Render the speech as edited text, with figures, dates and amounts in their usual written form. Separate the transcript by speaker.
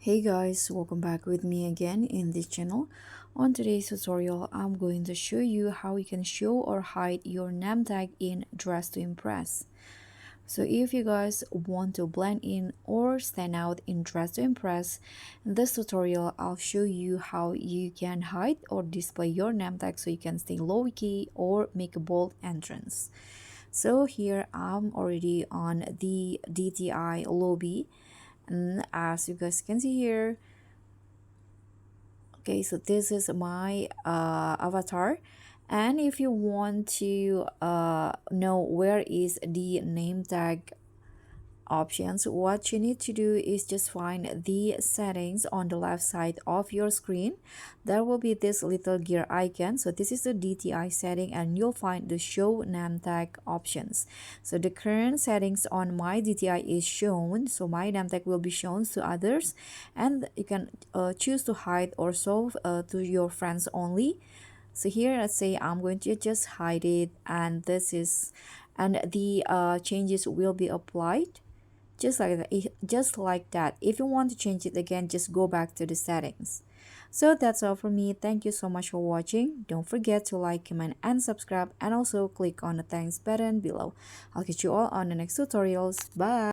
Speaker 1: Hey guys, welcome back with me again in this channel. On today's tutorial, I'm going to show you how you can show or hide your name tag in Dress to Impress. So if you guys want to blend in or stand out in Dress to Impress, in this tutorial I'll show you how you can hide or display your name tag so you can stay low key or make a bold entrance. So here I'm already on the DTI lobby, and as you guys can see here, okay, so this is my avatar. And if you want to know where is the name tag options, what you need to do is just find the settings on the left side of your screen. There will be this little gear icon, so this is the DTI setting, and you'll find the show name tag options. So the current settings on my DTI is shown, so my name tag will be shown to others, and you can choose to hide or show to your friends only. So here, let's say I'm going to just hide it, and this is, and the changes will be applied just like that. Just like that. If you want to change it again, just go back to the settings. So that's all from me. Thank you so much for watching. Don't forget to like, comment, and subscribe, and also click on the thanks button below. I'll catch you all on the next tutorials. Bye.